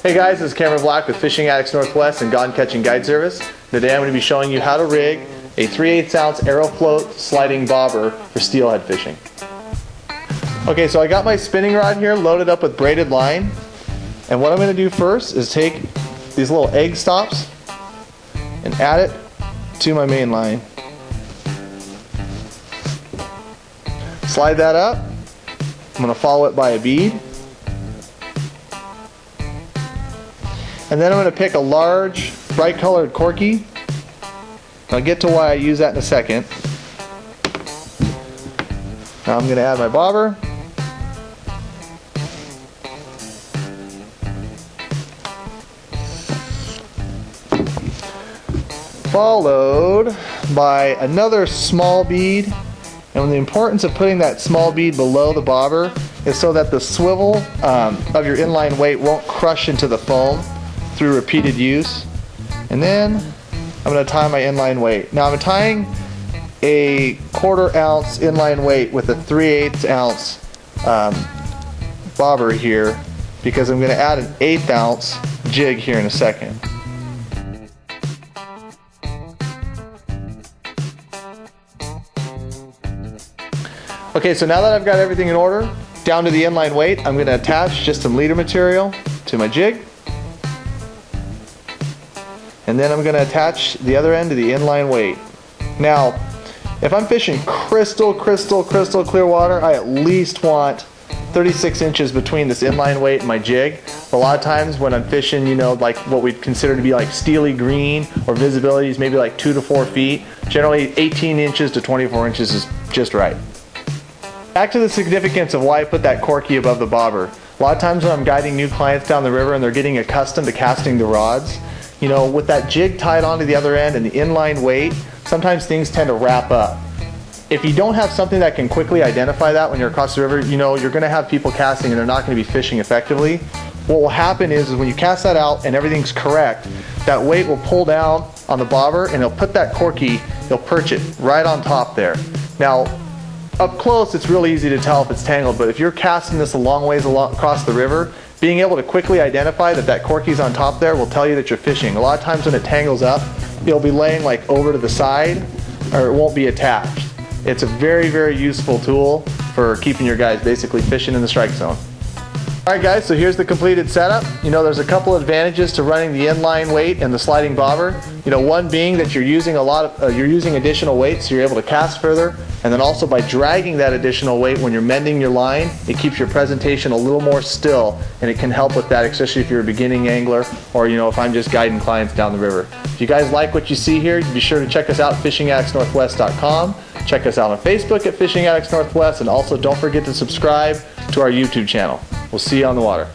Hey guys, this is Cameron Black with Fishing Addicts Northwest and Gone Catching Guide Service. Today I'm going to be showing you how to rig a 3/8 ounce AeroFloat sliding bobber for steelhead fishing. Okay, so I got my spinning rod here loaded up with braided line, and what I'm going to do first is take these little egg stops and add it to my main line. Slide that up. I'm going to follow it by a bead. And then I'm going to pick a large, bright colored corky. I'll get to why I use that in a second. Now I'm going to add my bobber. Followed by another small bead. And the importance of putting that small bead below the bobber is so that the swivel of your inline weight won't crush into the foam through repeated use. And then I'm going to tie my inline weight. Now I'm tying a 1/4 ounce inline weight with a 3/8 ounce bobber here because I'm going to add an 1/8 ounce jig here in a second. Okay, so now that I've got everything in order, down to the inline weight, I'm going to attach just some leader material to my jig. And then I'm going to attach the other end to the inline weight. Now, if I'm fishing crystal clear water, I at least want 36 inches between this inline weight and my jig. A lot of times when I'm fishing, you know, like what we'd consider to be like steely green or visibility is maybe like 2 to 4 feet. Generally 18 inches to 24 inches is just right. Back to the significance of why I put that corky above the bobber. A lot of times when I'm guiding new clients down the river and they're getting accustomed to casting the rods, you know, with that jig tied onto the other end and the inline weight, sometimes things tend to wrap up. If you don't have something that can quickly identify that when you're across the river, you know, you're going to have people casting and they're not going to be fishing effectively. What will happen is when you cast that out and everything's correct, that weight will pull down on the bobber and it'll put that corky, it'll perch it right on top there. Now, up close, it's really easy to tell if it's tangled, but if you're casting this a long ways across the river, being able to quickly identify that that corky's on top there will tell you that you're fishing. A lot of times when it tangles up, it'll be laying like over to the side or it won't be attached. It's a very useful tool for keeping your guys basically fishing in the strike zone. Alright guys, so here's the completed setup. You know, there's a couple advantages to running the inline weight and the sliding bobber. You know, one being that you're using you're using additional weight, so you're able to cast further, and then also by dragging that additional weight when you're mending your line, it keeps your presentation a little more still, and it can help with that, especially if you're a beginning angler or, you know, if I'm just guiding clients down the river. If you guys like what you see here, be sure to check us out at fishingaddictsnorthwest.com. Check us out on Facebook at Fishing Addicts Northwest, and also don't forget to subscribe to our YouTube channel. We'll see you on the water.